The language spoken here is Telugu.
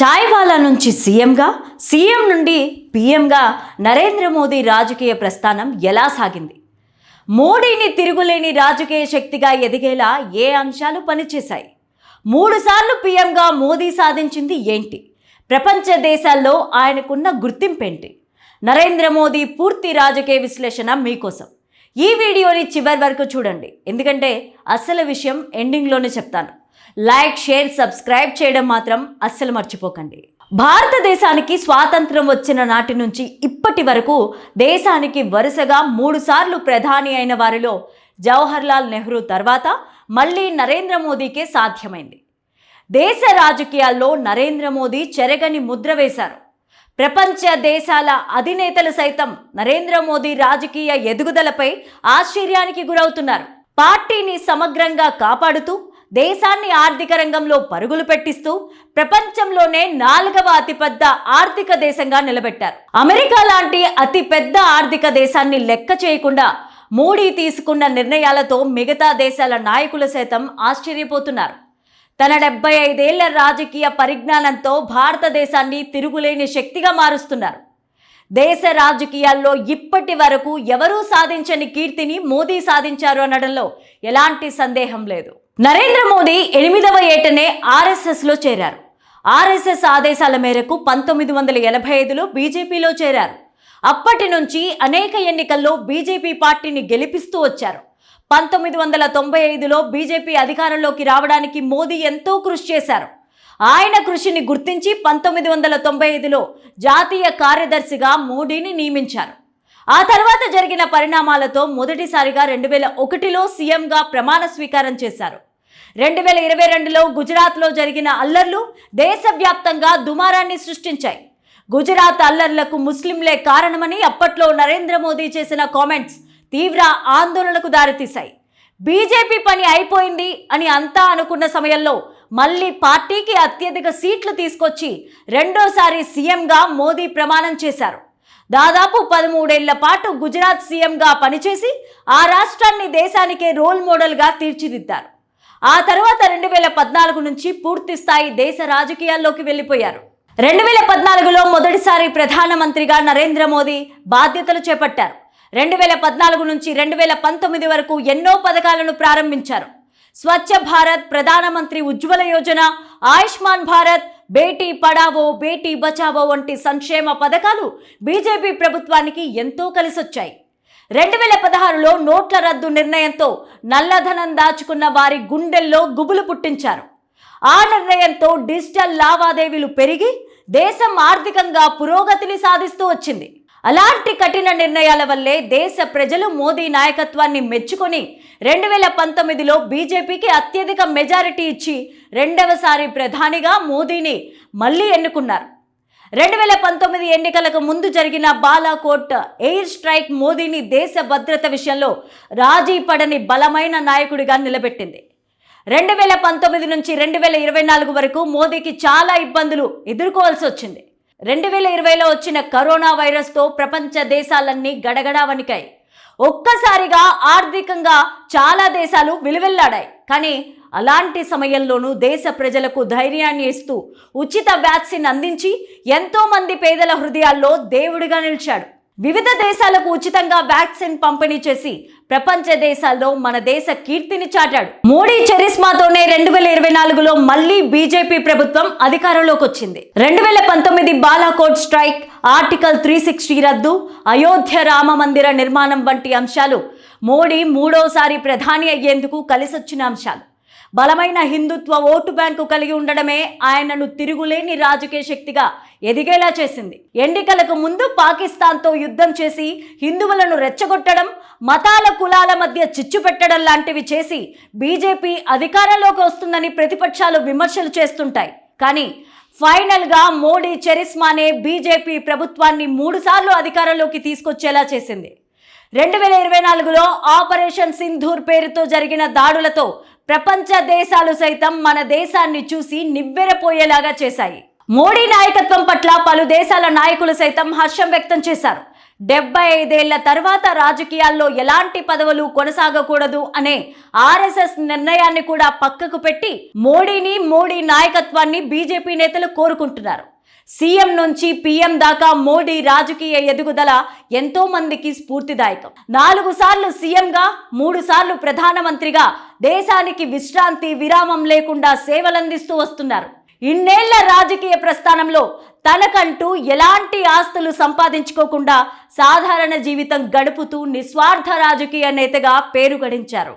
చాయ్ వాలా నుంచి సీఎంగా, సీఎం నుండి పీఎంగా నరేంద్ర మోదీ రాజకీయ ప్రస్థానం ఎలా సాగింది? మోడీని తిరుగులేని రాజకీయ శక్తిగా ఎదిగేలా ఏ అంశాలు పనిచేశాయి? 3 సార్లు పీఎంగా మోదీ సాధించింది ఏంటి? ప్రపంచ దేశాల్లో ఆయనకున్న గుర్తింపేంటి? నరేంద్ర మోదీ పూర్తి రాజకీయ విశ్లేషణ మీకోసం. ఈ వీడియోని చివరి వరకు చూడండి, ఎందుకంటే అసలు విషయం ఎండింగ్లోనే చెప్తాను. లైక్, షేర్, సబ్స్క్రైబ్ చేయడం మాత్రం అస్సలు మర్చిపోకండి. భారతదేశానికి స్వాతంత్రం వచ్చిన నాటి నుంచి ఇప్పటి వరకు దేశానికి వరుసగా 3 సార్లు ప్రధాని అయిన వారిలో జవహర్లాల్ నెహ్రూ తర్వాత మళ్ళీ నరేంద్ర మోదీకే సాధ్యమైంది. దేశ రాజకీయాల్లో నరేంద్ర మోదీ చెరగని ముద్ర వేశారు. ప్రపంచ దేశాల అధినేతలు సైతం నరేంద్ర మోదీ రాజకీయ ఎదుగుదలపై ఆశ్చర్యానికి గురవుతున్నారు. పార్టీని సమగ్రంగా కాపాడుతూ, దేశాన్ని ఆర్థిక రంగంలో పరుగులు పెట్టిస్తూ ప్రపంచంలోనే 4వ అతిపెద్ద ఆర్థిక దేశంగా నిలబెట్టారు. అమెరికా లాంటి అతి పెద్ద ఆర్థిక దేశాన్ని లెక్క చేయకుండా మోడీ తీసుకున్న నిర్ణయాలతో మిగతా దేశాల నాయకులు సైతం ఆశ్చర్యపోతున్నారు. తన 75 ఏళ్ల రాజకీయ పరిజ్ఞానంతో భారతదేశాన్ని తిరుగులేని శక్తిగా మారుస్తున్నారు. దేశ రాజకీయాల్లో ఇప్పటి వరకు ఎవరూ సాధించని కీర్తిని మోదీ సాధించారు అనడంలో ఎలాంటి సందేహం లేదు. నరేంద్ర మోదీ 8వ ఏటనే ఆర్ఎస్ఎస్లో చేరారు. ఆర్ఎస్ఎస్ ఆదేశాల మేరకు 1985లో బీజేపీలో చేరారు. అప్పటి నుంచి అనేక ఎన్నికల్లో బీజేపీ పార్టీని గెలిపిస్తూ వచ్చారు. 1995లో బీజేపీ అధికారంలోకి రావడానికి మోదీ ఎంతో కృషి చేశారు. ఆయన కృషిని గుర్తించి 1995లో జాతీయ కార్యదర్శిగా మోడీని నియమించారు. ఆ తర్వాత జరిగిన పరిణామాలతో మొదటిసారిగా 2001లో సీఎంగా ప్రమాణ స్వీకారం చేశారు. 2022లో గుజరాత్లో జరిగిన అల్లర్లు దేశవ్యాప్తంగా దుమారాన్ని సృష్టించాయి. గుజరాత్ అల్లర్లకు ముస్లింలే కారణమని అప్పట్లో నరేంద్ర మోదీ చేసిన కామెంట్స్ తీవ్ర ఆందోళనకు దారితీశాయి. బీజేపీ పని అయిపోయింది అని అంతా అనుకున్న సమయంలో మళ్ళీ పార్టీకి అత్యధిక సీట్లు తీసుకొచ్చి రెండోసారి సీఎంగా మోదీ ప్రమాణం చేశారు. దాదాపు 13 ఏళ్ల పాటు గుజరాత్ సీఎంగా పనిచేసి ఆ రాష్ట్రాన్ని దేశానికే రోల్ మోడల్గా తీర్చిదిద్దారు. ఆ తర్వాత 2014 నుంచి పూర్తి స్థాయి దేశ రాజకీయాల్లోకి వెళ్ళిపోయారు. 2014లో మొదటిసారి ప్రధానమంత్రిగా నరేంద్ర మోదీ బాధ్యతలు చేపట్టారు. 2014 నుంచి 2019 వరకు ఎన్నో పథకాలను ప్రారంభించారు. స్వచ్ఛ భారత్, ప్రధానమంత్రి ఉజ్వల యోజన, ఆయుష్మాన్ భారత్, బేటీ పడావో, బేటీ బచావో వంటి సంక్షేమ పథకాలు బీజేపీ ప్రభుత్వానికి ఎంతో కలిసొచ్చాయి. 2016లో నోట్ల రద్దు నిర్ణయంతో నల్లధనం దాచుకున్న వారి గుండెల్లో గుబులు పుట్టించారు. ఆ నిర్ణయంతో డిజిటల్ లావాదేవీలు పెరిగి దేశం ఆర్థికంగా పురోగతిని సాధిస్తూ వచ్చింది. అలాంటి కఠిన నిర్ణయాల వల్లే దేశ ప్రజలు మోదీ నాయకత్వాన్ని మెచ్చుకొని 2019లో బీజేపీకి అత్యధిక మెజారిటీ ఇచ్చి రెండవసారి ప్రధానిగా మోదీని మళ్ళీ ఎన్నుకున్నారు. 2019 ఎన్నికలకు ముందు జరిగిన బాలాకోట్ ఎయిర్ స్ట్రైక్ మోదీని దేశ భద్రత విషయంలో రాజీ పడని బలమైన నాయకుడిగా నిలబెట్టింది. 2019 నుంచి 2024 వరకు మోదీకి చాలా ఇబ్బందులు ఎదుర్కోవాల్సి వచ్చింది. 2020లో వచ్చిన కరోనా వైరస్తో ప్రపంచ దేశాలన్నీ గడగడా వణికాయి. ఒక్కసారిగా ఆర్థికంగా చాలా దేశాలు విలువెల్లాడాయి. కానీ అలాంటి సమయంలోనూ దేశ ప్రజలకు ధైర్యాన్ని ఇస్తూ ఉచిత వ్యాక్సిన్ అందించి ఎంతో మంది పేదల హృదయాల్లో దేవుడిగా నిలిచాడు. వివిధ దేశాలకు ఉచితంగా వ్యాక్సిన్ పంపిణీ చేసి ప్రపంచ దేశాల్లో మన దేశ కీర్తిని చాటాడు. మోడీ చరిస్మాతోనే 2024లో మళ్ళీ బీజేపీ ప్రభుత్వం అధికారంలోకి వచ్చింది. 2019 బాలాకోట్ స్ట్రైక్, ఆర్టికల్ 360 రద్దు, అయోధ్య రామ మందిర నిర్మాణం వంటి అంశాలు మోడీ 3వసారి ప్రధాని అయ్యేందుకు కలిసొచ్చిన అంశాలు. బలమైన హిందుత్వ ఓటు బ్యాంకు కలిగి ఉండడమే ఆయనను తిరుగులేని రాజకీయ శక్తిగా ఎదిగేలా చేసింది. ఎన్నికలకు ముందు పాకిస్తాన్తో యుద్ధం చేసి హిందువులను రెచ్చగొట్టడం, మతాల కులాల మధ్య చిచ్చు పెట్టడం లాంటివి చేసి బీజేపీ అధికారంలోకి వస్తుందని ప్రతిపక్షాలు విమర్శలు చేస్తుంటాయి. కానీ ఫైనల్గా మోడీ చరిస్మానే బీజేపీ ప్రభుత్వాన్ని 3 సార్లు అధికారంలోకి తీసుకొచ్చేలా చేసింది. 2024లో ఆపరేషన్ సింధూర్ పేరుతో జరిగిన దాడులతో ప్రపంచ దేశాలు సైతం మన దేశాన్ని చూసి నివ్వెరపోయేలాగా చేశాయి. మోడీ నాయకత్వం పట్ల పలు దేశాల నాయకులు సైతం హర్షం వ్యక్తం చేశారు. 75 తర్వాత రాజకీయాల్లో ఎలాంటి పదవులు కొనసాగకూడదు అనే ఆర్ఎస్ఎస్ నిర్ణయాన్ని కూడా పక్కకు పెట్టి మోడీ నాయకత్వాన్ని బీజేపీ నేతలు కోరుకుంటున్నారు. సీఎం నుంచి పీఎం దాకా మోడీ రాజకీయ ఎదుగుదల ఎంతో మందికి స్ఫూర్తిదాయకం. 4 సార్లు సీఎంగా 3 సార్లు ప్రధానమంత్రిగా దేశానికి విశ్రాంతి విరామం లేకుండా సేవలందిస్తూ వస్తున్నారు. ఇన్నేళ్ల రాజకీయ ప్రస్థానంలో తనకంటూ ఎలాంటి ఆస్తులు సంపాదించుకోకుండా సాధారణ జీవితం గడుపుతూ నిస్వార్థ రాజకీయ నేతగా పేరు గడించారు.